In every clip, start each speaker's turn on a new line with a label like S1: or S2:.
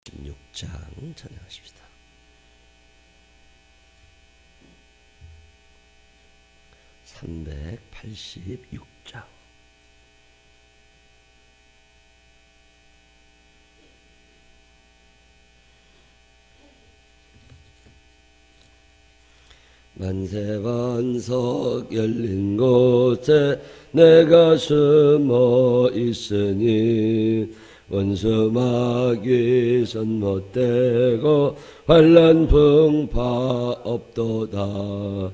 S1: 16장 찬양하십시다. (386장) 만세반석 열린 곳에 내가 숨어 있으니 원수 마귀 손 못대고 환난 풍파 없도다.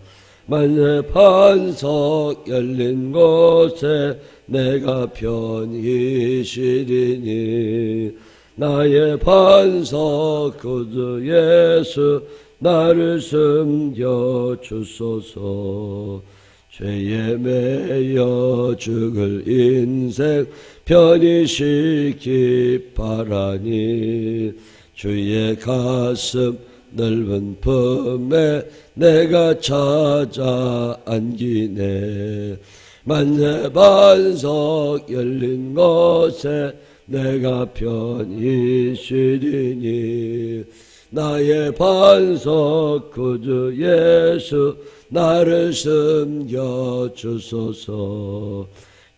S1: 만세반석 열린 곳에 내가 편히 쉬리니 나의 반석 구주 예수 나를 숨겨 주소서. 죄에 매여 죽을 인생 편히 쉬기 바라니 주의 가슴 넓은 품에 내가 찾아 안기네. 만세반석 열린 곳에 내가 편히 쉬리니 나의 반석 구주 예수 나를 숨겨 주소서.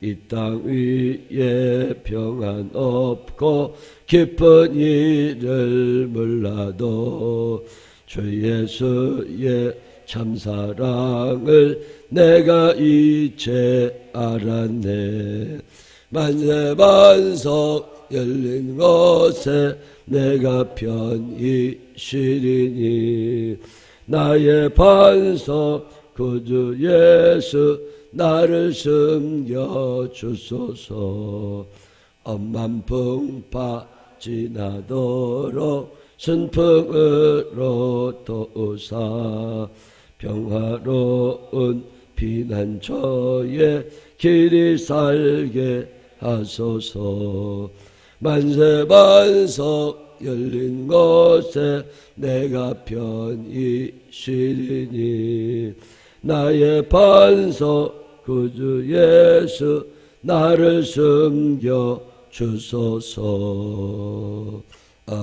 S1: 이 땅 위에 평안 없고 기쁜 일을 몰라도 주 예수의 참사랑을 내가 이제 알았네. 만세반석 열린 곳에 내가 편히 쉬리니 나의 반석 구주 예수 나를 숨겨 주소서. 엄만 풍파 지나도록 순풍으로 도우사 평화로운 피난처에 길이 살게 하소서. 만세반석 열린 곳에 내가 편히 쉬리니 나의 반석 구주 예수 나를 숨겨 주소서. 아멘.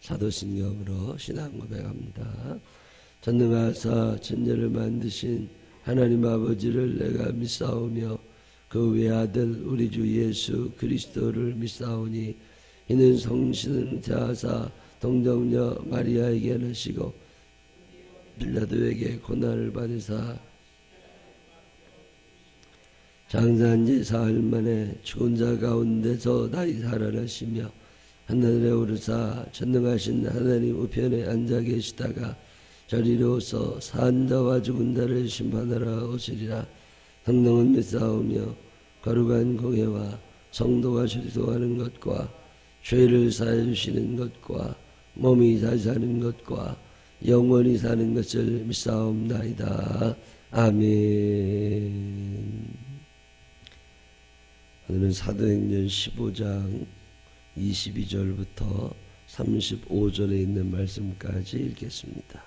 S1: 사도신경으로 신앙 고백합니다. 전능하사 천지를 만드신 하나님 아버지를 내가 믿사오며 그 외아들 우리 주 예수 그리스도를 믿사오니 이는 성신을 자하사 동정녀 마리아에게 하시고 빌라도에게 고난을 받으사 장사한 지 사흘 만에 죽은 자 가운데서 다시 살아나시며 하늘에 오르사 전능하신 하나님 우편에 앉아 계시다가 저리로서 산 자와 죽은 자를 심판하러 오시리라. 성령은 믿사오며 거룩한 공회와 성도가 출소하는 것과 죄를 사해 주시는 것과 몸이 다시 사는 것과 영원히 사는 것을 믿사옵나이다. 아멘. 오늘은 사도행전 15장 22절부터 35절에 있는 말씀까지 읽겠습니다.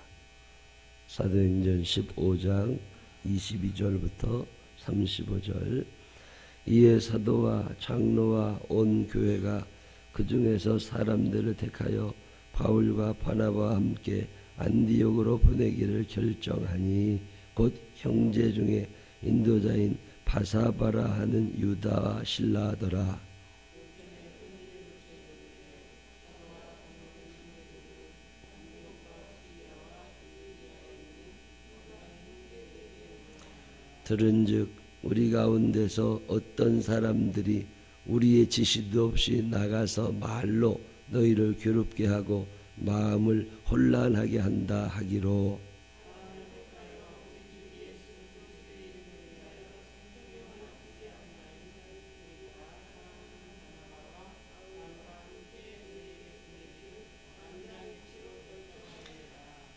S1: 사도행전 15장 22절부터 35절. 이에 사도와 장로와 온 교회가 그 중에서 사람들을 택하여 바울과 바나바와 함께 안디옥으로 보내기를 결정하니 곧 형제 중에 인도자인 바사바라 하는 유다와 실라더라. 들은즉 우리 가운데서 어떤 사람들이 우리의 지시도 없이 나가서 말로 너희를 괴롭게 하고 마음을 혼란하게 한다 하기로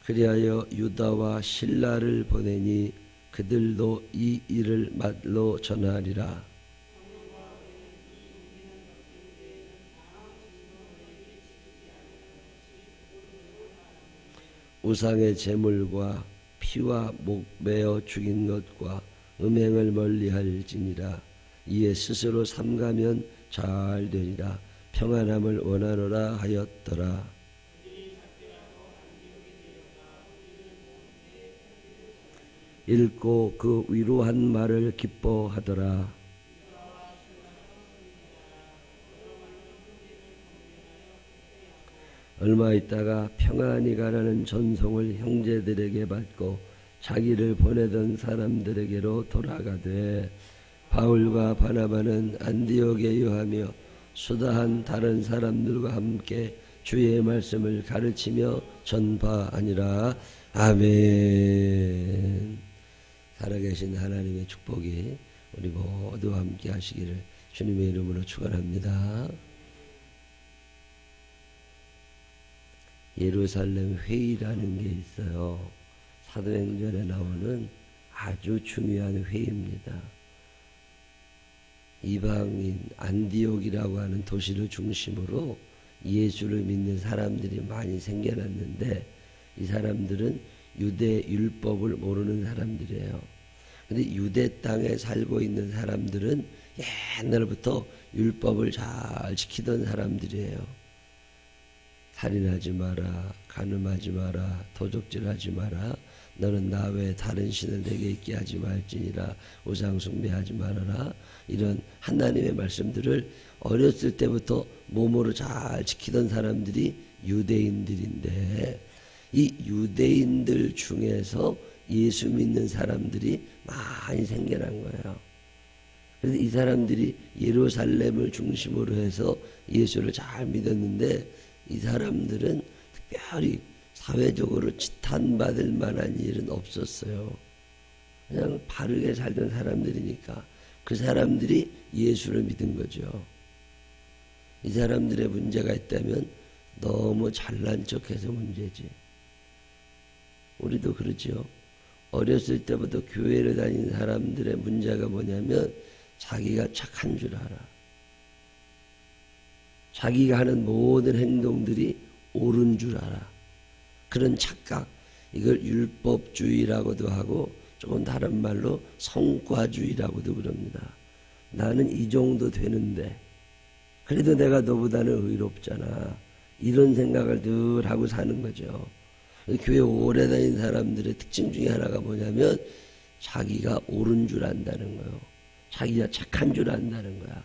S1: 그리하여 유다와 실라를 보내니 그들도 이 일을 말로 전하리라. 우상의 제물과 피와 목 매어 죽인 것과 음행을 멀리할지니라. 이에 스스로 삼가면 잘 되리라. 평안함을 원하노라 하였더라. 읽고 그 위로한 말을 기뻐하더라. 얼마 있다가 평안히 가라는 전송을 형제들에게 받고 자기를 보내던 사람들에게로 돌아가되, 바울과 바나바는 안디옥에 유하며 수다한 다른 사람들과 함께 주의 말씀을 가르치며 전파하니라. 아멘. 살아계신 하나님의 축복이 우리 모두와 함께 하시기를 주님의 이름으로 축원합니다. 예루살렘 회의라는 게 있어요. 사도행전에 나오는 아주 중요한 회의입니다. 이방인 안디옥이라고 하는 도시를 중심으로 예수를 믿는 사람들이 많이 생겨났는데, 이 사람들은 유대 율법을 모르는 사람들이에요. 근데 유대 땅에 살고 있는 사람들은 옛날부터 율법을 잘 지키던 사람들이에요. 살인하지 마라, 간음하지 마라, 도적질하지 마라, 너는 나 외에 다른 신을 내게 있게 하지 말지니라, 우상 숭배하지 말아라. 이런 하나님의 말씀들을 어렸을 때부터 몸으로 잘 지키던 사람들이 유대인들인데, 이 유대인들 중에서 예수 믿는 사람들이 많이 생겨난 거예요. 그래서 이 사람들이 예루살렘을 중심으로 해서 예수를 잘 믿었는데, 이 사람들은 특별히 사회적으로 지탄받을 만한 일은 없었어요. 그냥 바르게 살던 사람들이니까 그 사람들이 예수를 믿은 거죠. 이 사람들의 문제가 있다면 너무 잘난 척해서 문제지. 우리도 그러죠. 어렸을 때부터 교회를 다니는 사람들의 문제가 뭐냐면 자기가 착한 줄 알아. 자기가 하는 모든 행동들이 옳은 줄 알아. 그런 착각, 이걸 율법주의라고도 하고 조금 다른 말로 성과주의라고도 그럽니다. 나는 이 정도 되는데 그래도 내가 너보다는 의롭잖아. 이런 생각을 늘 하고 사는 거죠. 교회 오래 다닌 사람들의 특징 중에 하나가 뭐냐면 자기가 옳은 줄 안다는 거예요. 자기가 착한 줄 안다는 거야.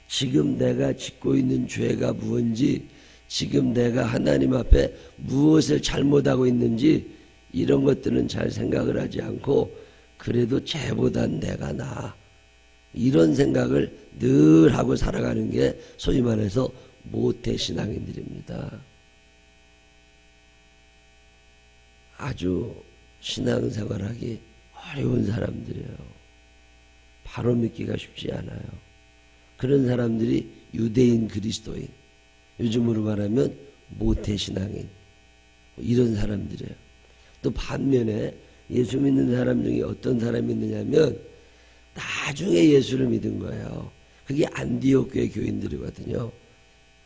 S1: 지금 내가 짓고 있는 죄가 무엇인지, 지금 내가 하나님 앞에 무엇을 잘못하고 있는지 이런 것들은 잘 생각을 하지 않고 그래도 쟤보단 내가 나아. 이런 생각을 늘 하고 살아가는 게 소위 말해서 모태신앙인들입니다. 아주 신앙생활하기 어려운 사람들이에요. 바로 믿기가 쉽지 않아요. 그런 사람들이 유대인 그리스도인, 요즘으로 말하면 모태신앙인, 이런 사람들이에요. 또 반면에 예수 믿는 사람 중에 어떤 사람이 있느냐면 나중에 예수를 믿은 거예요. 그게 안디옥 교회 교인들이거든요.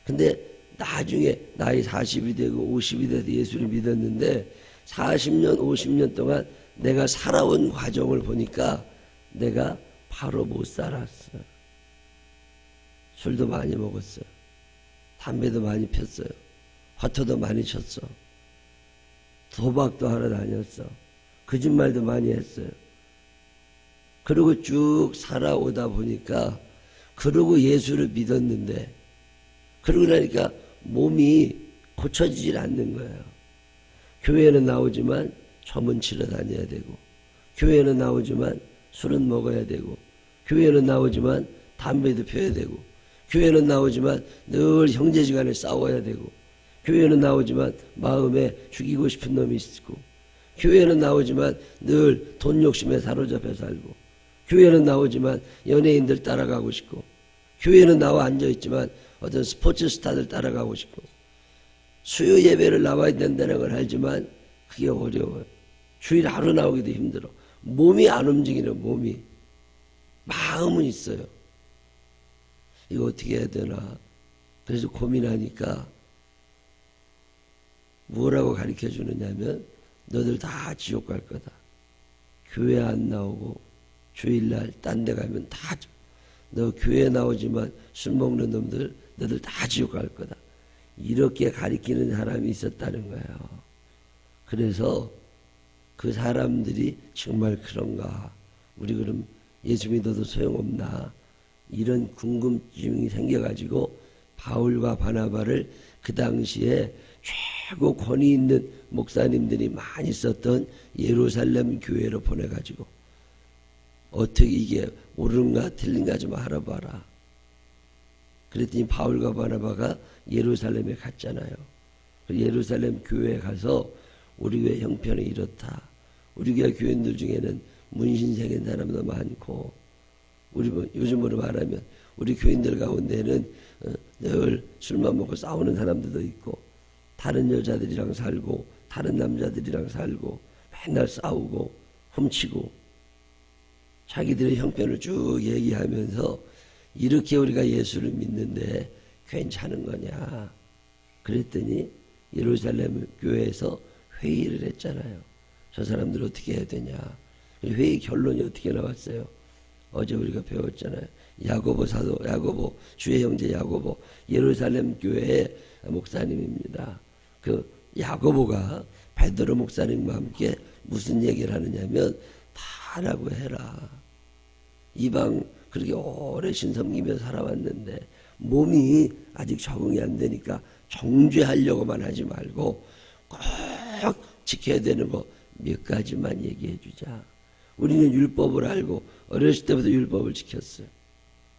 S1: 근데 나중에 나이 40이 되고 50이 돼서 예수를 믿었는데 40년 50년 동안 내가 살아온 과정을 보니까 내가 바로 못 살았어. 술도 많이 먹었어요. 담배도 많이 폈어요. 화투도 많이 쳤어. 도박도 하러 다녔어. 거짓말도 많이 했어요. 그리고 쭉 살아오다 보니까, 그러고 예수를 믿었는데, 그러고 나니까 몸이 고쳐지질 않는 거예요. 교회는 나오지만 점은 치러 다녀야 되고, 교회는 나오지만 술은 먹어야 되고, 교회는 나오지만 담배도 펴야 되고, 교회는 나오지만 늘 형제지간에 싸워야 되고, 교회는 나오지만 마음에 죽이고 싶은 놈이 있고, 교회는 나오지만 늘 돈 욕심에 사로잡혀 살고, 교회는 나오지만 연예인들 따라가고 싶고, 교회는 나와 앉아있지만 어떤 스포츠 스타들 따라가고 싶고, 수요 예배를 나와야 된다는 걸 알지만 그게 어려워요. 주일 하루 나오기도 힘들어. 몸이 안 움직이는, 몸이. 마음은 있어요. 이거 어떻게 해야 되나. 그래서 고민하니까 뭐라고 가르쳐 주느냐면, 너들 다 지옥 갈 거다. 교회 안 나오고 주일날 딴 데 가면 다 너 교회 나오지만 술 먹는 놈들 너들 다 지옥 갈 거다. 이렇게 가리키는 사람이 있었다는 거예요. 그래서 그 사람들이 정말 그런가? 우리 그럼 예수 믿어도 소용없나? 이런 궁금증이 생겨가지고 바울과 바나바를 그 당시에 최고 권위 있는 목사님들이 많이 썼던 예루살렘 교회로 보내가지고 어떻게 이게 옳은가 틀린가 좀 알아봐라. 그랬더니 바울과 바나바가 예루살렘에 갔잖아요. 예루살렘 교회에 가서 우리 교회 형편이 이렇다. 우리 교회 교인들 중에는 문신생인 사람도 많고, 우리 요즘으로 말하면 우리 교인들 가운데는 늘 술만 먹고 싸우는 사람들도 있고, 다른 여자들이랑 살고 다른 남자들이랑 살고 맨날 싸우고 훔치고 자기들의 형편을 쭉 얘기하면서 이렇게 우리가 예수를 믿는데 괜찮은 거냐? 그랬더니 예루살렘 교회에서 회의를 했잖아요. 저 사람들 어떻게 해야 되냐? 회의 결론이 어떻게 나왔어요? 어제 우리가 배웠잖아요. 야고보 사도, 야고보 주의 형제 야고보 예루살렘 교회의 목사님입니다. 그 야고보가 베드로 목사님과 함께 무슨 얘기를 하느냐면 다라고 해라. 이방 그렇게 오래 신섬기며 살아왔는데 몸이 아직 적응이 안 되니까 정죄하려고만 하지 말고 꼭 지켜야 되는 거 몇 가지만 얘기해 주자. 우리는 율법을 알고 어렸을 때부터 율법을 지켰어요.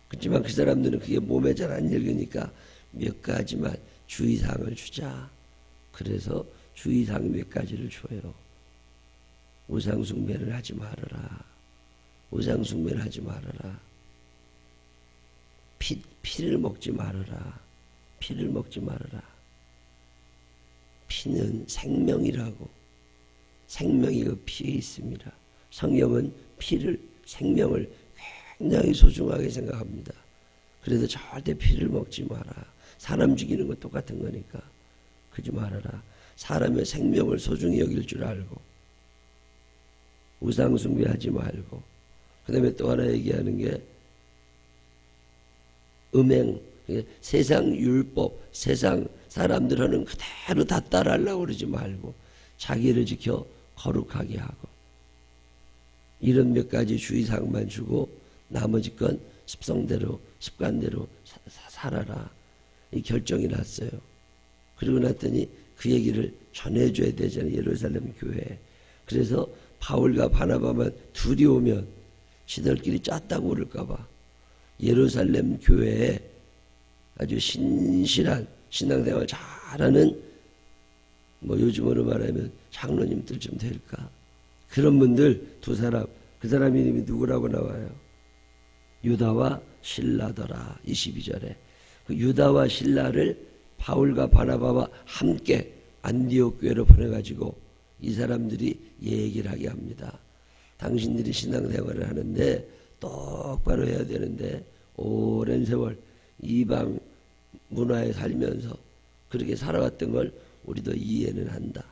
S1: 그렇지만 그 사람들은 그게 몸에 잘 안 읽으니까 몇 가지만 주의사항을 주자. 그래서 주의사항 몇 가지를 줘요. 우상숭배를 하지 말아라. 우상숭배를 하지 말아라. 피를 먹지 말아라. 피를 먹지 말아라. 피는 생명이라고. 생명이 그 피에 있습니다. 성경은 피를, 생명을 굉장히 소중하게 생각합니다. 그래서 절대 피를 먹지 마라. 사람 죽이는 건 똑같은 거니까 그러지 말아라. 사람의 생명을 소중히 여길 줄 알고 우상 숭배하지 말고, 그 다음에 또 하나 얘기하는 게 음행, 세상 율법, 세상 사람들 하는 그대로 다 따라하려고 그러지 말고 자기를 지켜 거룩하게 하고, 이런 몇 가지 주의사항만 주고 나머지 건 습성대로 습관대로 살아라. 이 결정이 났어요. 그리고 났더니 그 얘기를 전해줘야 되잖아요. 예루살렘 교회에. 그래서 바울과 바나바만 둘이 오면 지들끼리 짰다고 그럴까봐 예루살렘 교회에 아주 신실한 신앙생활 잘하는, 뭐 요즘으로 말하면 장로님들 좀 될까, 그런 분들 두 사람, 그 사람 이름이 누구라고 나와요? 유다와 실라더라. 22절에 그 유다와 실라를 바울과 바나바와 함께 안디옥 교회로 보내가지고 이 사람들이 얘기를 하게 합니다. 당신들이 신앙생활을 하는데 똑바로 해야 되는데 오랜 세월 이방 문화에 살면서 그렇게 살아왔던 걸 우리도 이해는 한다.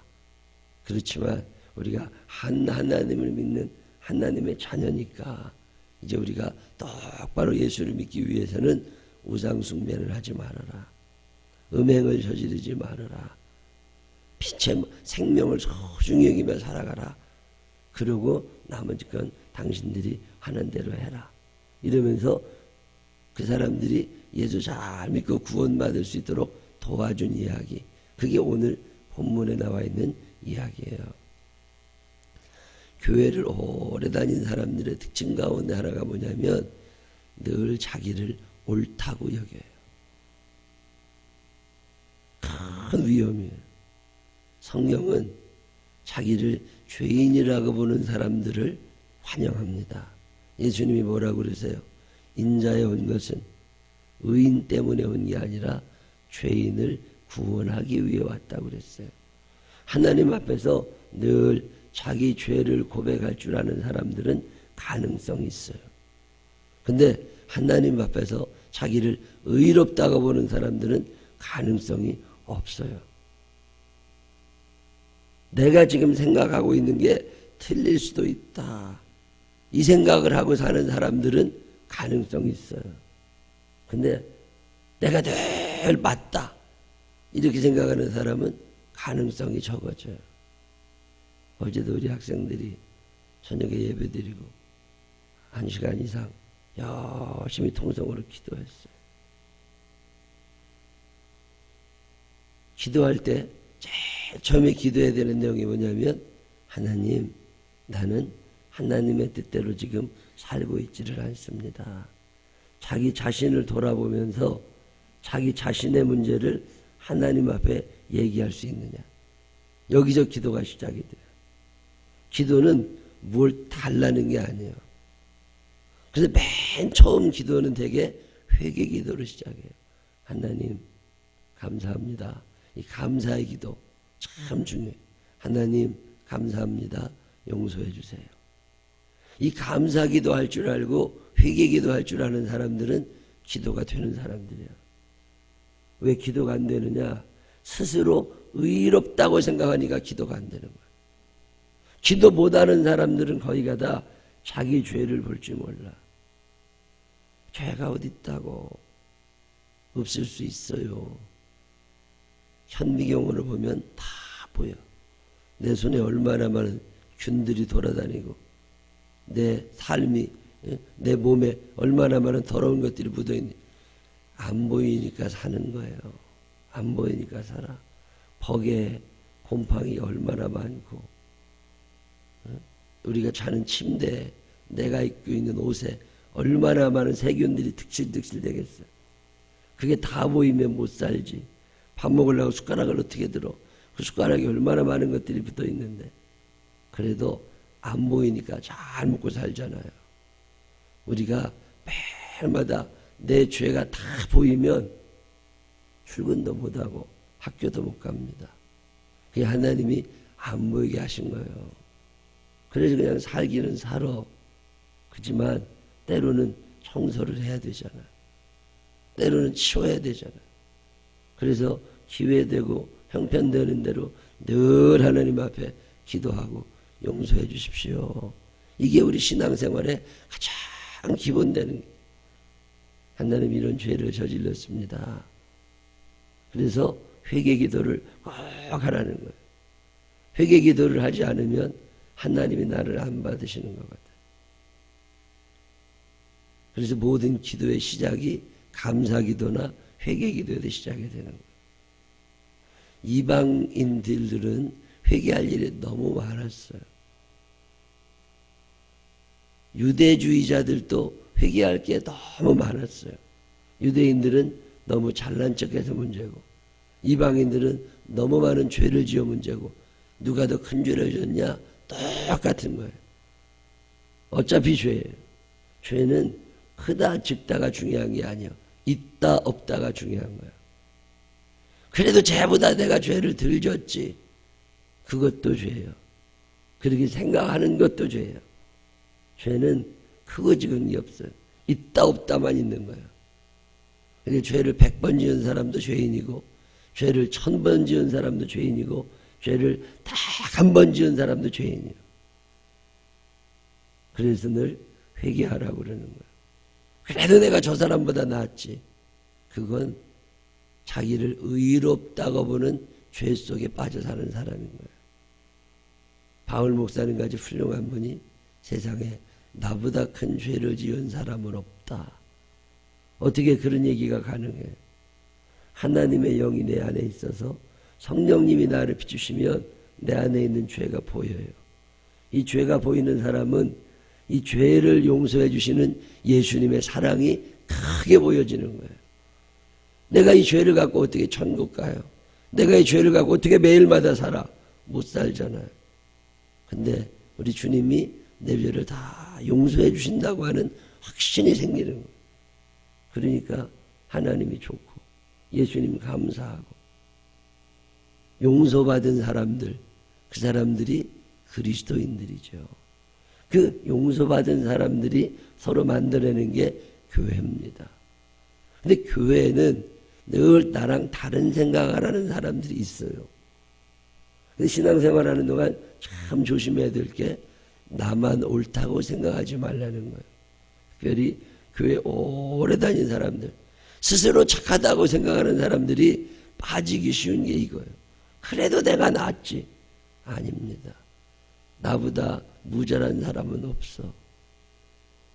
S1: 그렇지만 우리가 하나님을 믿는 하나님의 자녀니까 이제 우리가 똑바로 예수를 믿기 위해서는 우상 숭배를 하지 말아라. 음행을 저지르지 말아라. 빛의 생명을 소중히 여기며 살아가라. 그리고 나머지 건 당신들이 하는 대로 해라. 이러면서 그 사람들이 예수 잘 믿고 구원받을 수 있도록 도와준 이야기. 그게 오늘 본문에 나와 있는 이야기예요. 교회를 오래 다닌 사람들의 특징 가운데 하나가 뭐냐면 늘 자기를 옳다고 여겨요. 큰 위험이에요. 성경은 자기를 죄인이라고 보는 사람들을 환영합니다. 예수님이 뭐라고 그러세요? 인자에 온 것은 의인 때문에 온 게 아니라 죄인을 구원하기 위해 왔다고 그랬어요. 하나님 앞에서 늘 자기 죄를 고백할 줄 아는 사람들은 가능성이 있어요. 근데 하나님 앞에서 자기를 의롭다고 보는 사람들은 가능성이 없어요. 내가 지금 생각하고 있는 게 틀릴 수도 있다. 이 생각을 하고 사는 사람들은 가능성이 있어요. 근데 내가 늘 맞다 이렇게 생각하는 사람은 가능성이 적어져요. 어제도 우리 학생들이 저녁에 예배드리고 1시간 이상 열심히 통성으로 기도했어요. 기도할 때 제일 처음에 기도해야 되는 내용이 뭐냐면, 하나님, 나는 하나님의 뜻대로 지금 살고 있지를 않습니다. 자기 자신을 돌아보면서 자기 자신의 문제를 하나님 앞에 얘기할 수 있느냐. 여기서 기도가 시작이 돼요. 기도는 뭘 달라는 게 아니에요. 그래서 맨 처음 기도는 되게 회개 기도로 시작해요. 하나님 감사합니다. 이 감사의 기도 참 중요해요. 하나님 감사합니다. 용서해 주세요. 이 감사 기도할 줄 알고 회개 기도할 줄 아는 사람들은 기도가 되는 사람들이에요. 왜 기도가 안 되느냐? 스스로 의롭다고 생각하니까 기도가 안 되는 거예요. 기도 못하는 사람들은 거의가 다 자기 죄를 볼 줄 몰라. 죄가 어디 있다고. 없을 수 있어요. 현미경으로 보면 다 보여. 내 손에 얼마나 많은 균들이 돌아다니고 내 삶이, 내 몸에 얼마나 많은 더러운 것들이 묻어있는지 안 보이니까 사는 거예요. 안 보이니까 살아. 벅에 곰팡이 얼마나 많고, 우리가 자는 침대에, 내가 입고 있는 옷에 얼마나 많은 세균들이 득실득실 되겠어요. 그게 다 보이면 못 살지. 밥 먹으려고 숟가락을 어떻게 들어. 그 숟가락에 얼마나 많은 것들이 붙어 있는데, 그래도 안 보이니까 잘 먹고 살잖아요. 우리가 매일마다 내 죄가 다 보이면 출근도 못하고 학교도 못 갑니다. 그게 하나님이 안 보이게 하신 거예요. 그래서 그냥 살기는 살아. 그렇지만 때로는 청소를 해야 되잖아요. 때로는 치워야 되잖아요. 그래서 기회되고 형편되는 대로 늘 하나님 앞에 기도하고 용서해 주십시오. 이게 우리 신앙생활의 가장 기본되는 거예요. 하나님 이런 죄를 저질렀습니다. 그래서 회개 기도를 꼭 하라는 거예요. 회개 기도를 하지 않으면 하나님이 나를 안 받으시는 것 같아요. 그래서 모든 기도의 시작이 감사 기도나 회개 기도에서 시작이 되는 거예요. 이방인들은 회개할 일이 너무 많았어요. 유대주의자들도 회개할 게 너무 많았어요. 유대인들은 너무 잘난 척해서 문제고, 이방인들은 너무 많은 죄를 지어 문제고, 누가 더 큰 죄를 지었냐? 똑같은 거예요. 어차피 죄예요. 죄는 크다 적다가 중요한 게 아니에요. 있다 없다가 중요한 거예요. 그래도 쟤보다 내가 죄를 덜 졌지. 그것도 죄예요. 그렇게 생각하는 것도 죄예요. 죄는 크고 작은 게 없어요. 있다 없다만 있는 거예요. 그러니까 죄를 100번 지은 사람도 죄인이고, 죄를 1000번 지은 사람도 죄인이고, 죄를 딱 한 번 지은 사람도 죄인이에요. 그래서 늘 회개하라고 그러는 거예요. 그래도 내가 저 사람보다 낫지. 그건 자기를 의롭다고 보는 죄 속에 빠져 사는 사람인 거예요. 바울 목사님까지 훌륭한 분이 세상에 나보다 큰 죄를 지은 사람은 없다. 어떻게 그런 얘기가 가능해? 하나님의 영이 내 안에 있어서 성령님이 나를 비추시면 내 안에 있는 죄가 보여요. 이 죄가 보이는 사람은 이 죄를 용서해 주시는 예수님의 사랑이 크게 보여지는 거예요. 내가 이 죄를 갖고 어떻게 천국 가요? 내가 이 죄를 갖고 어떻게 매일마다 살아? 못 살잖아요. 근데 우리 주님이 내 죄를 다 용서해 주신다고 하는 확신이 생기는 거예요. 그러니까 하나님이 좋고 예수님 감사하고, 용서받은 사람들, 그 사람들이 그리스도인들이죠. 그 용서받은 사람들이 서로 만들어내는 게 교회입니다. 근데 교회는 늘 나랑 다른 생각을 하는 사람들이 있어요. 근데 신앙생활하는 동안 참 조심해야 될 게 나만 옳다고 생각하지 말라는 거예요. 특별히 교회 오래 다닌 사람들, 스스로 착하다고 생각하는 사람들이 빠지기 쉬운 게 이거예요. 그래도 내가 낫지. 아닙니다. 나보다 무잘한 사람은 없어.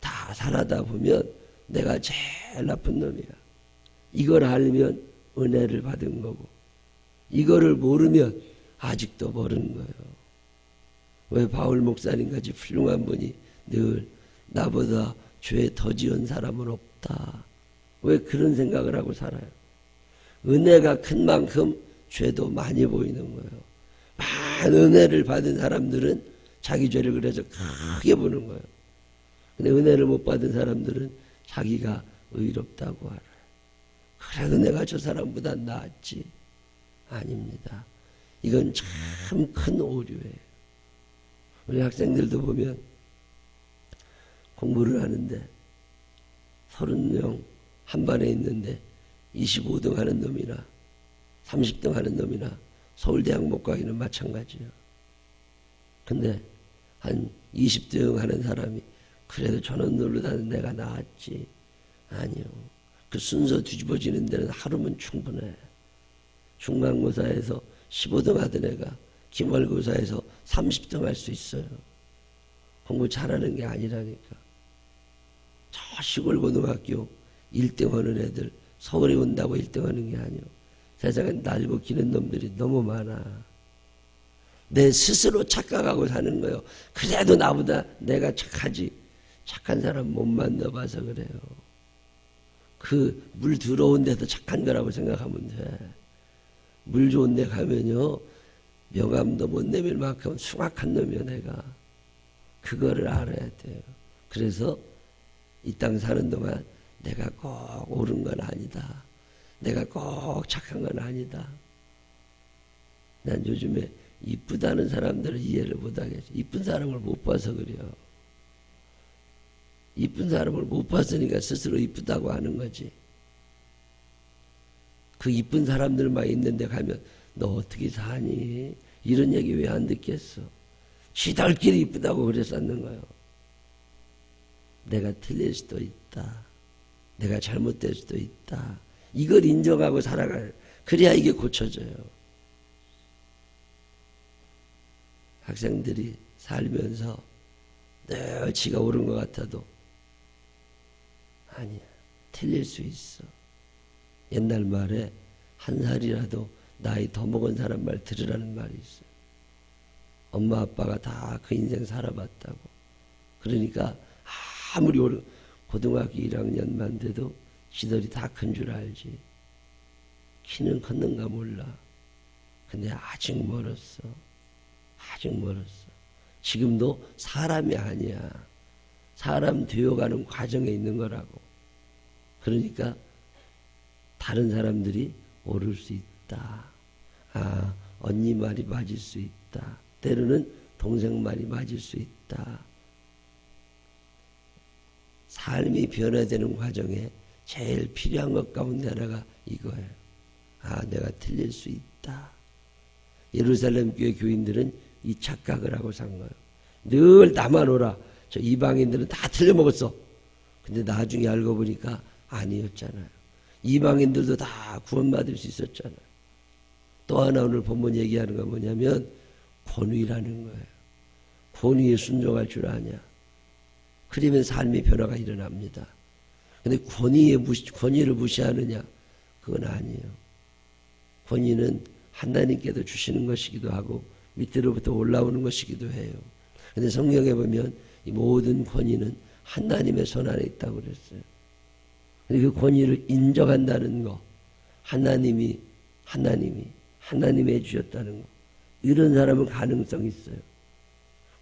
S1: 다 살아다 보면 내가 제일 나쁜 놈이야. 이걸 알면 은혜를 받은 거고, 이거를 모르면 아직도 모르는 거예요. 왜 바울 목사님같이 훌륭한 분이 늘 나보다 죄 더 지은 사람은 없다. 왜 그런 생각을 하고 살아요? 은혜가 큰 만큼 죄도 많이 보이는 거예요. 많은 은혜를 받은 사람들은 자기 죄를 그래서 크게 보는 거예요. 근데 은혜를 못 받은 사람들은 자기가 의롭다고 알아요. 그래도 내가 저 사람보다 낫지. 아닙니다. 이건 참 큰 오류예요. 우리 학생들도 보면 공부를 하는데 30명 한 반에 있는데 25등 하는 놈이나 30등 하는 놈이나 서울대학 못 가기는 마찬가지예요. 근데 한 20등 하는 사람이 그래도 저런 놈보다는 내가 나았지. 아니요. 그 순서 뒤집어지는 데는 하루면 충분해. 중간고사에서 15등 하던 애가 기말고사에서 30등 할 수 있어요. 공부 잘하는 게 아니라니까. 저 시골 고등학교 1등 하는 애들 서울에 온다고 1등 하는 게 아니요. 세상에 날고 기는 놈들이 너무 많아. 내 스스로 착각하고 사는 거예요. 그래도 나보다 내가 착하지. 착한 사람 못 만나봐서 그래요. 그 물 들어온 데서 착한 거라고 생각하면 돼. 물 좋은 데 가면요, 명함도 못 내밀 만큼 숭악한 놈이야 내가. 그거를 알아야 돼요. 그래서 이 땅 사는 동안 내가 꼭 옳은 건 아니다. 내가 꼭 착한 건 아니다. 난 요즘에 이쁘다는 사람들을 이해를 못하겠어. 이쁜 사람을 못 봐서 그래요. 이쁜 사람을 못 봤으니까 스스로 이쁘다고 하는 거지. 그 이쁜 사람들만 있는데 가면 너 어떻게 사니? 이런 얘기 왜 안 듣겠어? 지들끼리 이쁘다고 그랬었는 거예요. 내가 틀릴 수도 있다. 내가 잘못될 수도 있다. 이걸 인정하고 살아가요. 그래야 이게 고쳐져요. 학생들이 살면서 늘 지가 옳은 것 같아도 아니야. 틀릴 수 있어. 옛날 말에 한 살이라도 나이 더 먹은 사람 말 들으라는 말이 있어요. 엄마 아빠가 다 그 인생 살아봤다고. 그러니까 아무리 고등학교 1학년만 돼도 지들이 다 큰 줄 알지. 키는 컸는가 몰라. 근데 아직 멀었어. 아직 멀었어. 지금도 사람이 아니야. 사람 되어가는 과정에 있는 거라고. 그러니까 다른 사람들이 오를 수 있다. 아, 언니 말이 맞을 수 있다. 때로는 동생 말이 맞을 수 있다. 삶이 변화되는 과정에 제일 필요한 것 가운데 하나가 이거예요. 아, 내가 틀릴 수 있다. 예루살렘 교회 교인들은 이 착각을 하고 산 거예요. 늘 나만 오라. 저 이방인들은 다 틀려먹었어. 근데 나중에 알고 보니까 아니었잖아요. 이방인들도 다 구원받을 수 있었잖아요. 또 하나 오늘 본문 얘기하는 건 뭐냐면 권위라는 거예요. 권위에 순종할 줄 아냐. 그러면 삶의 변화가 일어납니다. 근데 권위를 무시하느냐? 그건 아니에요. 권위는 하나님께도 주시는 것이기도 하고 밑으로부터 올라오는 것이기도 해요. 근데 성경에 보면 이 모든 권위는 하나님의 손 안에 있다고 그랬어요. 근데 그 권위를 인정한다는 거, 하나님이 해주셨다는 거, 이런 사람은 가능성이 있어요.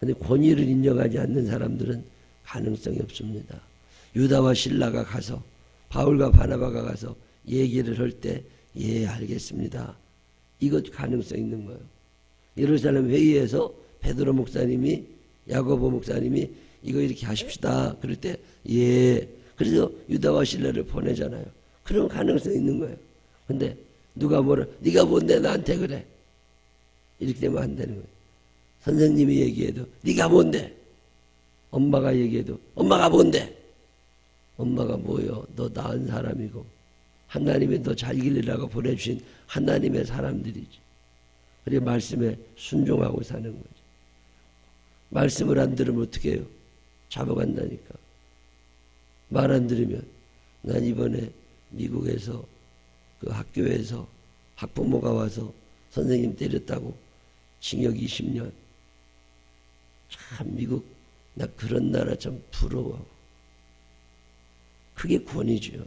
S1: 근데 권위를 인정하지 않는 사람들은 가능성이 없습니다. 유다와 실라가 가서 바울과 바나바가 가서 얘기를 할 때 예, 알겠습니다. 이것 가능성 있는 거예요. 예루살렘 회의에서 베드로 목사님이 야고보 목사님이 이거 이렇게 하십시다. 그럴 때 예. 그래서 유다와 실라를 보내잖아요. 그럼 가능성 있는 거예요. 근데 누가 뭐라 네가 뭔데 나한테 그래. 이렇게 되면 안 되는 거예요. 선생님이 얘기해도 네가 뭔데. 엄마가 얘기해도 엄마가 뭔데. 엄마가 뭐요? 너 나은 사람이고 하나님이 너 잘 길리라고 보내주신 하나님의 사람들이지. 그래 말씀에 순종하고 사는 거지. 말씀을 안 들으면 어떻게 해요? 잡아간다니까. 말 안 들으면 난 이번에 미국에서 그 학교에서 학부모가 와서 선생님 때렸다고 징역 20년. 참 미국 나 그런 나라 참 부러워. 그게 권위죠.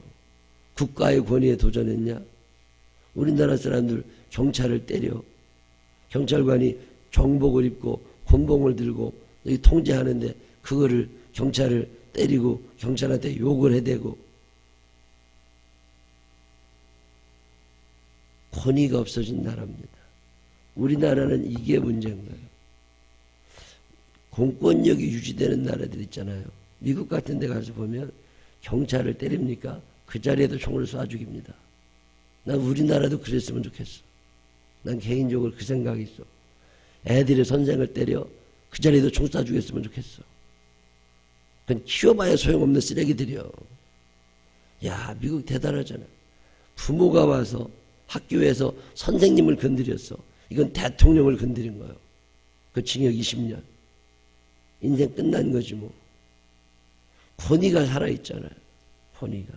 S1: 국가의 권위에 도전했냐? 우리나라 사람들 경찰을 때려. 경찰관이 정복을 입고 곤봉을 들고 여기 통제하는데 그거를 경찰을 때리고 경찰한테 욕을 해대고 권위가 없어진 나라입니다. 우리나라는 이게 문제인 거예요. 공권력이 유지되는 나라들 있잖아요. 미국 같은 데 가서 보면 경찰을 때립니까? 그 자리에도 총을 쏴 죽입니다. 난 우리나라도 그랬으면 좋겠어. 난 개인적으로 그 생각이 있어. 애들의 선생을 때려 그 자리에도 총 쏴 죽였으면 좋겠어. 그건 키워봐야 소용없는 쓰레기들이요. 야, 미국 대단하잖아. 부모가 와서 학교에서 선생님을 건드렸어. 이건 대통령을 건드린 거예요. 그 징역 20년. 인생 끝난 거지 뭐. 권위가 살아있잖아요. 권위가.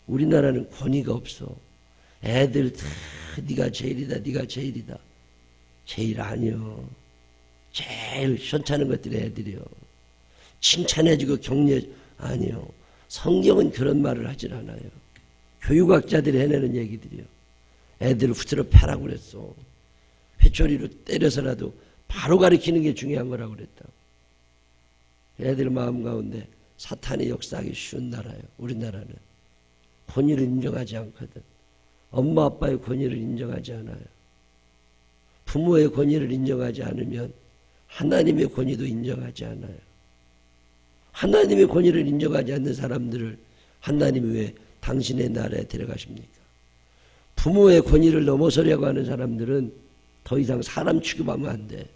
S1: 우리나라는 권위가 없어. 애들 다 네가 제일이다. 네가 제일이다. 제일 아니요. 제일 시원찮은 것들이 애들이요. 칭찬해주고 격려 아니요. 성경은 그런 말을 하질 않아요. 교육학자들이 해내는 얘기들이요. 애들을 후트러 패라고 그랬어. 회초리로 때려서라도 바로 가르치는 게 중요한 거라고 그랬다. 애들 마음 가운데 사탄이 역사하기 쉬운 나라예요. 우리나라는. 권위를 인정하지 않거든. 엄마 아빠의 권위를 인정하지 않아요. 부모의 권위를 인정하지 않으면 하나님의 권위도 인정하지 않아요. 하나님의 권위를 인정하지 않는 사람들을 하나님이 왜 당신의 나라에 데려가십니까? 부모의 권위를 넘어서려고 하는 사람들은 더 이상 사람 취급하면 안 돼.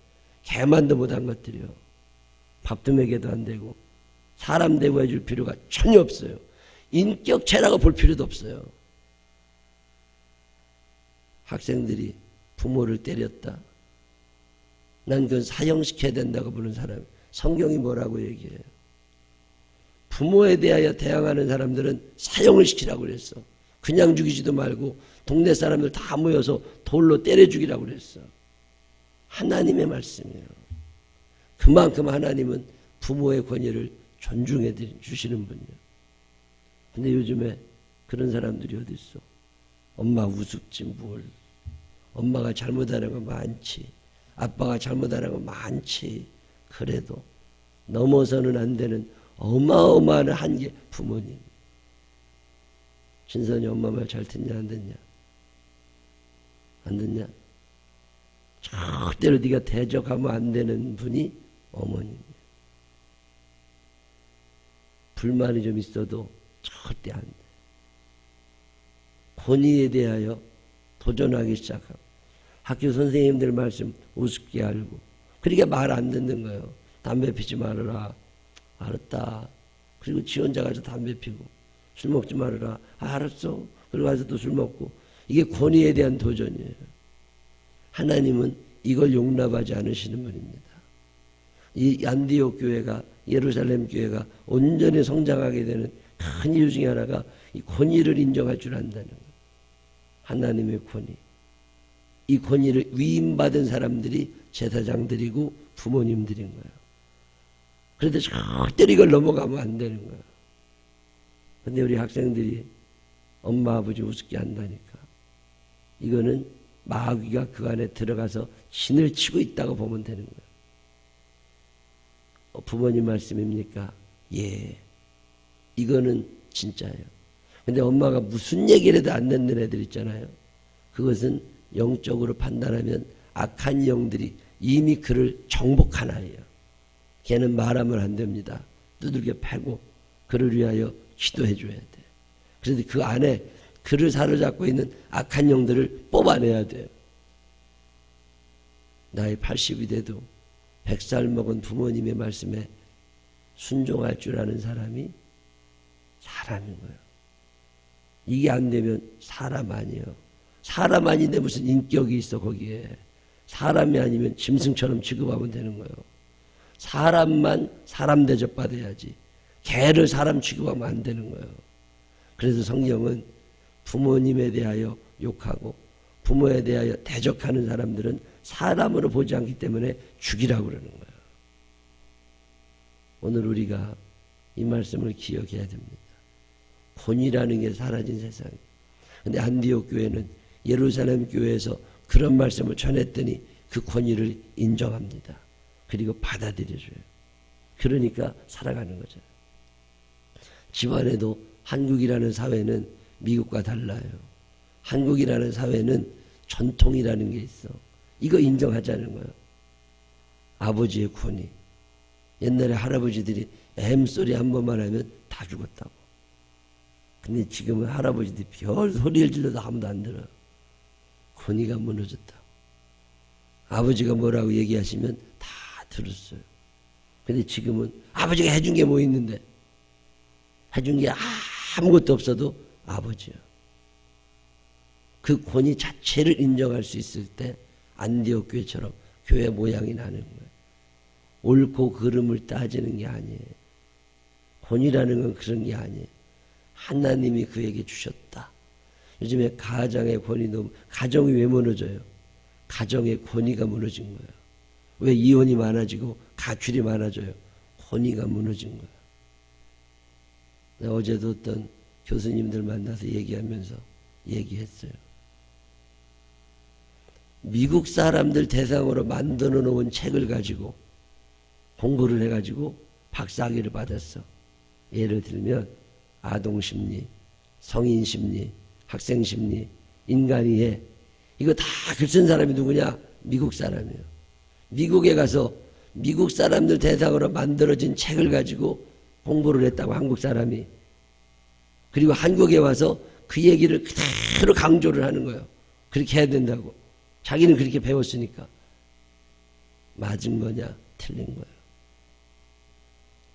S1: 개만도 못한 것들이요. 밥도 먹여도 안 되고 사람 대우해 줄 필요가 전혀 없어요. 인격체라고 볼 필요도 없어요. 학생들이 부모를 때렸다. 난 그건 사형시켜야 된다고 보는 사람. 성경이 뭐라고 얘기해요? 부모에 대하여 대항하는 사람들은 사형을 시키라고 그랬어. 그냥 죽이지도 말고 동네 사람들 다 모여서 돌로 때려 죽이라고 그랬어. 하나님의 말씀이에요. 그만큼 하나님은 부모의 권위를 존중해 주시는 분이에요. 근데 요즘에 그런 사람들이 어디 있어? 엄마 우습지 뭘. 엄마가 잘못하는 거 많지. 아빠가 잘못하는 거 많지. 그래도 넘어서는 안 되는 어마어마한 한계 부모님. 신선이 엄마 말 잘 듣냐 안 듣냐? 안 듣냐? 절대로 네가 대적하면 안 되는 분이 어머님. 불만이 좀 있어도 절대 안 돼. 권위에 대하여 도전하기 시작하고 학교 선생님들 말씀 우습게 알고 그러니까 말 안 듣는 거예요. 담배 피지 말아라. 알았다. 그리고 지 혼자 가서 담배 피고 술 먹지 말아라. 알았어. 그리고 가서 또 술 먹고 이게 권위에 대한 도전이에요. 하나님은 이걸 용납하지 않으시는 분입니다. 이 안디옥 교회가 예루살렘 교회가 온전히 성장하게 되는 큰 이유 중에 하나가 이 권위를 인정할 줄 안다는 거예요. 하나님의 권위. 이 권위를 위임받은 사람들이 제사장들이고 부모님들인 거예요. 그런데 절대로 이걸 넘어가면 안 되는 거예요. 그런데 우리 학생들이 엄마 아버지 우습게 한다니까. 이거는 마귀가 그 안에 들어가서 신을 치고 있다고 보면 되는 거예요. 부모님 말씀입니까? 예. 이거는 진짜예요. 근데 엄마가 무슨 얘기를 해도 안 듣는 애들 있잖아요. 그것은 영적으로 판단하면 악한 영들이 이미 그를 정복한 아이예요. 걔는 말하면 안 됩니다. 두들겨 패고 그를 위하여 기도해 줘야 돼. 그런데 그 안에 그를 사로잡고 있는 악한 영들을 뽑아내야 돼요. 나이 80이 돼도 100살 먹은 부모님의 말씀에 순종할 줄 아는 사람이 사람인 거예요. 이게 안 되면 사람 아니에요. 사람 아닌데 무슨 인격이 있어 거기에. 사람이 아니면 짐승처럼 취급하면 되는 거예요. 사람만 사람 대접받아야지. 개를 사람 취급하면 안 되는 거예요. 그래서 성경은 부모님에 대하여 욕하고 부모에 대하여 대적하는 사람들은 사람으로 보지 않기 때문에 죽이라고 그러는 거예요. 오늘 우리가 이 말씀을 기억해야 됩니다. 본이라는 게 사라진 세상이에요. 근데 안디옥 교회는 예루살렘 교회에서 그런 말씀을 전했더니 그 권위를 인정합니다. 그리고 받아들여줘요. 그러니까 살아가는 거죠. 집안에도 한국이라는 사회는 미국과 달라요. 한국이라는 사회는 전통이라는 게 있어. 이거 인정하자는 거예요. 아버지의 권위. 옛날에 할아버지들이 엠소리 한 번만 하면 다 죽었다고. 근데 지금은 할아버지들이 별 소리를 질러도 아무도 안 들어요. 권위가 무너졌다고. 아버지가 뭐라고 얘기하시면 다 들었어요. 근데 지금은 아버지가 해준 게 뭐 있는데, 해준 게 아무것도 없어도 아버지요. 그 권위 자체를 인정할 수 있을 때 안디옥 교회처럼 교회 모양이 나는 거예요. 옳고 그름을 따지는 게 아니에요. 권위라는 건 그런 게 아니에요. 하나님이 그에게 주셨다. 요즘에 가장의 권위 너무, 가정이 왜 무너져요? 가정의 권위가 무너진 거예요. 왜 이혼이 많아지고 가출이 많아져요? 권위가 무너진 거예요. 어제도 어떤 교수님들 만나서 얘기하면서 얘기했어요. 미국 사람들 대상으로 만들어 놓은 책을 가지고 공부를 해가지고 박사학위를 받았어. 예를 들면 아동심리, 성인심리, 학생심리, 인간이해. 이거 다 글 쓴 사람이 누구냐? 미국 사람이에요. 미국에 가서 미국 사람들 대상으로 만들어진 책을 가지고 공부를 했다고, 한국 사람이. 그리고 한국에 와서 그 얘기를 그대로 강조를 하는 거예요. 그렇게 해야 된다고. 자기는 그렇게 배웠으니까. 맞은 거냐? 틀린 거예요.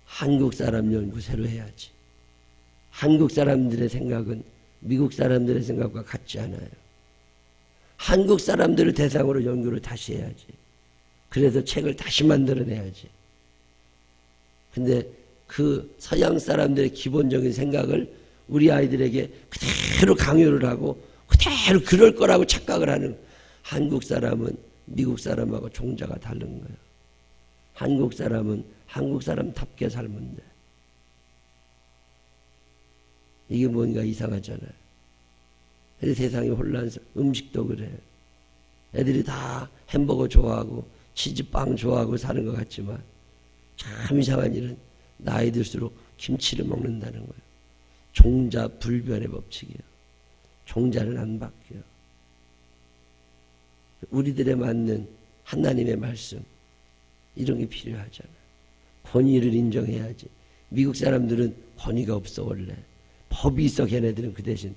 S1: 한국 사람 연구 새로 해야지. 한국 사람들의 생각은 미국 사람들의 생각과 같지 않아요. 한국 사람들을 대상으로 연구를 다시 해야지. 그래서 책을 다시 만들어내야지. 근데 그 서양 사람들의 기본적인 생각을 우리 아이들에게 그대로 강요를 하고 그대로 그럴 거라고 착각을 하는, 한국 사람은 미국 사람하고 종자가 다른 거예요. 한국 사람은 한국 사람답게 살면 돼. 이게 뭔가 이상하잖아요. 그래서 세상이 혼란스러워. 음식도 그래요. 애들이 다 햄버거 좋아하고 치즈빵 좋아하고 사는 것 같지만 참 이상한 일은 나이 들수록 김치를 먹는다는 거예요. 종자 불변의 법칙이에요. 종자는 안 바뀌어요. 우리들에 맞는 하나님의 말씀, 이런 게 필요하잖아요. 권위를 인정해야지. 미국 사람들은 권위가 없어. 원래 법이 있어. 걔네들은 그 대신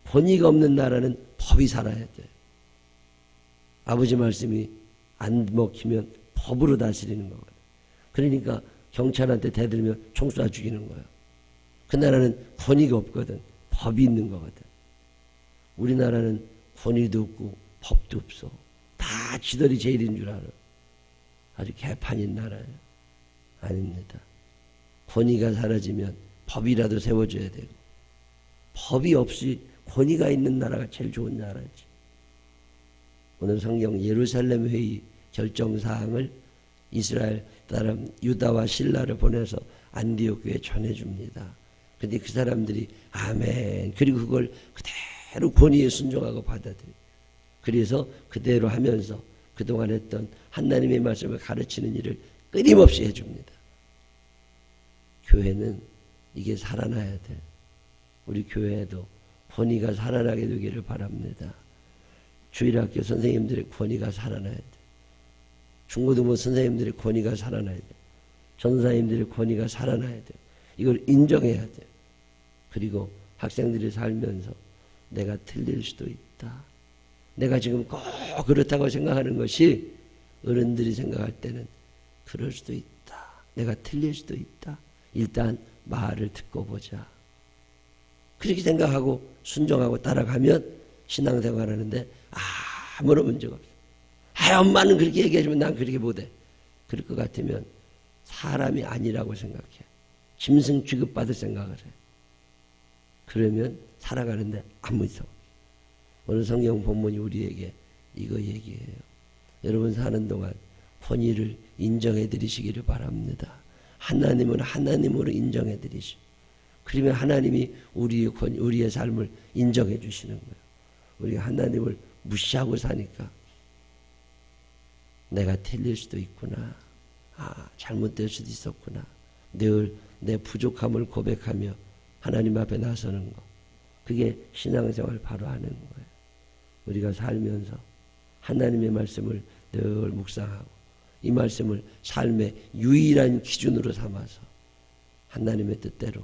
S1: 권위가 없는 나라는 법이 살아야 돼. 아버지 말씀이 안 먹히면 법으로 다스리는 거거든. 그러니까 경찰한테 대들면 총 쏴 죽이는 거야. 그 나라는 권위가 없거든. 법이 있는 거거든. 우리나라는 권위도 없고 법도 없어. 다 지들이 제일인 줄 알아. 아주 개판인 나라예요. 아닙니다. 권위가 사라지면 법이라도 세워줘야 되고, 법이 없이 권위가 있는 나라가 제일 좋은 나라지. 오늘 성경 예루살렘 회의 결정사항을 이스라엘 사람 유다와 실라를 보내서 안디옥 교회에 전해줍니다. 근데 그 사람들이 아멘, 그리고 그걸 그대로 권위에 순종하고 받아들여요. 그래서 그대로 하면서 그동안 했던 하나님의 말씀을 가르치는 일을 끊임없이 해줍니다. 교회는 이게 살아나야 돼. 우리 교회에도 권위가 살아나게 되기를 바랍니다. 주일학교 선생님들의 권위가 살아나야 돼. 중고등부 선생님들의 권위가 살아나야 돼. 전사님들의 권위가 살아나야 돼. 이걸 인정해야 돼. 그리고 학생들이 살면서 내가 틀릴 수도 있다. 내가 지금 꼭 그렇다고 생각하는 것이 어른들이 생각할 때는 그럴 수도 있다. 내가 틀릴 수도 있다. 일단 말을 듣고 보자. 그렇게 생각하고 순종하고 따라가면 신앙생활하는데 아무런 문제가 없어. 엄마는 그렇게 얘기해주면 난 그렇게 못해. 그럴 것 같으면 사람이 아니라고 생각해. 짐승 취급받을 생각을 해. 그러면 살아가는데 아무 이상 없어. 오늘 성경 본문이 우리에게 이거 얘기해요. 여러분 사는 동안 권위를 인정해 드리시기를 바랍니다. 하나님은 하나님으로 인정해 드리시고, 그러면 하나님이 우리의 삶을 인정해 주시는 거예요. 우리가 하나님을 무시하고 사니까 내가 틀릴 수도 있구나, 잘못될 수도 있었구나, 늘 내 부족함을 고백하며 하나님 앞에 나서는 거, 그게 신앙생활 바로 하는 거예요. 우리가 살면서 하나님의 말씀을 늘 묵상하고 이 말씀을 삶의 유일한 기준으로 삼아서 하나님의 뜻대로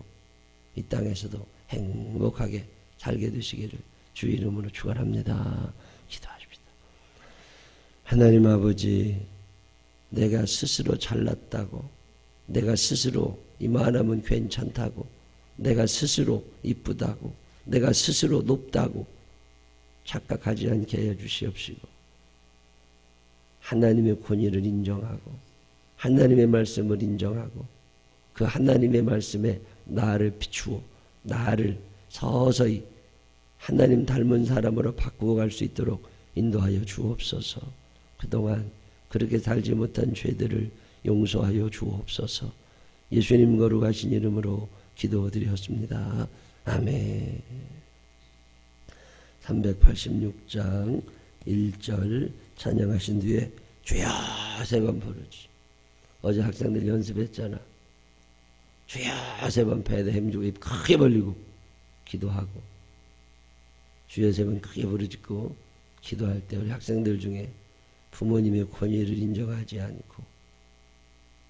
S1: 이 땅에서도 행복하게 살게 되시기를 주 이름으로 축원합니다. 기도하십시다. 하나님 아버지, 내가 스스로 잘났다고, 내가 스스로 이만하면 괜찮다고, 내가 스스로 이쁘다고, 내가 스스로 높다고 착각하지 않게 해주시옵시고, 하나님의 권위를 인정하고 하나님의 말씀을 인정하고 그 하나님의 말씀에 나를 비추어 나를 서서히 하나님 닮은 사람으로 바꾸어 갈 수 있도록 인도하여 주옵소서. 그동안 그렇게 살지 못한 죄들을 용서하여 주옵소서. 예수님 거룩하신 이름으로 기도드렸습니다. 아멘. 386장 1절 찬양하신 뒤에 주여 세 번 부르지. 어제 학생들 연습했잖아. 주여 세 번 배에 힘주고 입 크게 벌리고 기도하고, 주여 세 번 크게 부르짖고 기도할 때 우리 학생들 중에 부모님의 권위를 인정하지 않고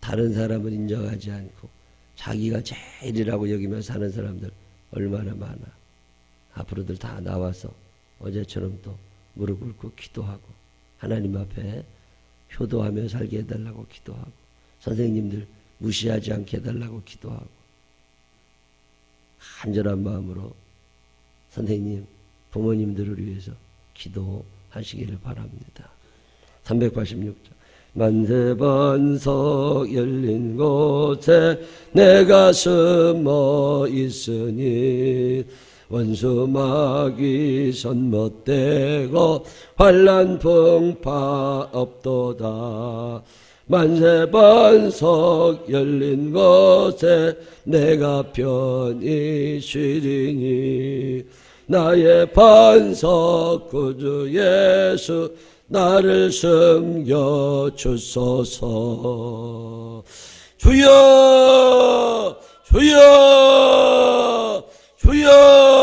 S1: 다른 사람을 인정하지 않고 자기가 제일이라고 여기며 사는 사람들 얼마나 많아. 앞으로들 다 나와서 어제처럼 또 무릎 꿇고 기도하고 하나님 앞에 효도하며 살게 해달라고 기도하고, 선생님들 무시하지 않게 해달라고 기도하고, 간절한 마음으로 선생님, 부모님들을 위해서 기도하시기를 바랍니다. 386장 만세반석 열린 곳에 내가 숨어 있으니 원수 마귀 선못되고 환난 풍파 없도다. 만세반석 열린 곳에 내가 편히 쉬리니 나의 반석 구주 예수 나를 숨겨 주소서. 주여 주여 주여.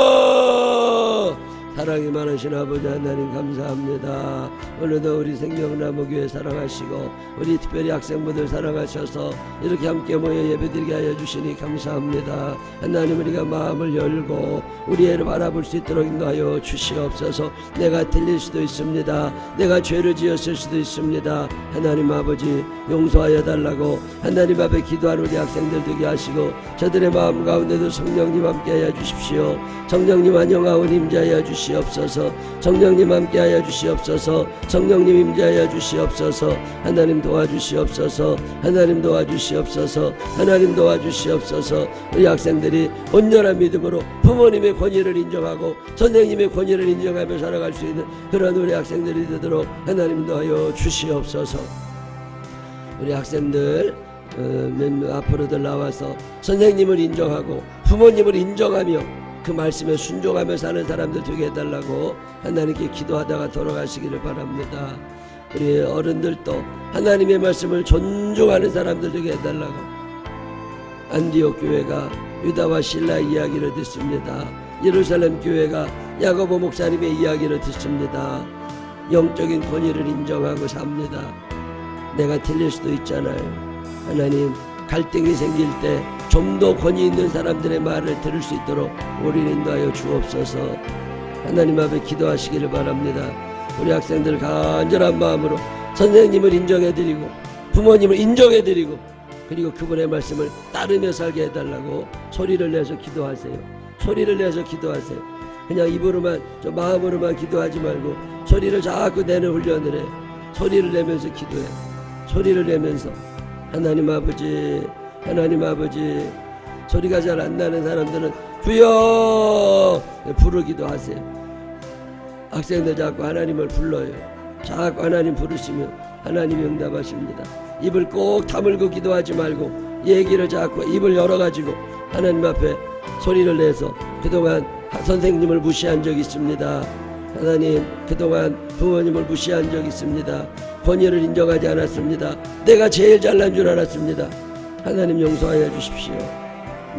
S1: 사랑이 많으신 아버지 하나님 감사합니다. 오늘도 우리 생명나무교회 사랑하시고 우리 특별히 학생분들 사랑하셔서 이렇게 함께 모여 예배드리게 하여 주시니 감사합니다. 하나님, 우리가 마음을 열고 우리 애를 바라볼 수 있도록 인도하여 주시옵소서. 내가 틀릴 수도 있습니다. 내가 죄를 지었을 수도 있습니다. 하나님 아버지, 용서하여 달라고 하나님 앞에 기도하는 우리 학생들 되게 하시고, 저들의 마음 가운데도 성령님 함께 하여 주십시오. 성령님 안녕하오 임재하여 주시옵소서. 성령님 함께 하여 주시옵소서. 성령님 임재하여 주시옵소서. 하나님 도와주시옵소서. 하나님 도와주시옵소서. 하나님 도와주시옵소서. 우리 학생들이 온전한 믿음으로 부모님의 권위를 인정하고 선생님의 권위를 인정하며 살아갈 수 있는 그런 우리 학생들이 되도록 하나님 도와여 주시옵소서. 우리 학생들 앞으로들 나와서 선생님을 인정하고 부모님을 인정하며 그 말씀에 순종하며 사는 사람들 되게 해달라고 하나님께 기도하다가 돌아가시기를 바랍니다. 우리 어른들도 하나님의 말씀을 존중하는 사람들 되게 해달라고. 안디옥 교회가 유다와 실라 이야기를 듣습니다. 예루살렘 교회가 야고보 목사님의 이야기를 듣습니다. 영적인 권위를 인정하고 삽니다. 내가 틀릴 수도 있잖아요. 하나님, 갈등이 생길 때 좀 더 권위 있는 사람들의 말을 들을 수 있도록 우리를 인도하여 주옵소서. 하나님 앞에 기도하시기를 바랍니다. 우리 학생들 간절한 마음으로 선생님을 인정해드리고 부모님을 인정해드리고 그리고 그분의 말씀을 따르며 살게 해달라고 소리를 내서 기도하세요. 소리를 내서 기도하세요. 그냥 입으로만, 좀 마음으로만 기도하지 말고 소리를 자꾸 내는 훈련을 해. 소리를 내면서 기도해. 소리를 내면서 하나님 아버지, 하나님 아버지. 소리가 잘 안 나는 사람들은 주여 부르기도 하세요. 학생들 자꾸 하나님을 불러요. 자꾸 하나님 부르시면 하나님이 응답하십니다. 입을 꼭 다물고 기도하지 말고 얘기를 자꾸 입을 열어가지고 하나님 앞에 소리를 내서 그동안 선생님을 무시한 적이 있습니다. 하나님, 그동안 부모님을 무시한 적이 있습니다. 권위를 인정하지 않았습니다. 내가 제일 잘난 줄 알았습니다. 하나님 용서하여 주십시오.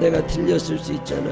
S1: 내가 틀렸을 수 있잖아.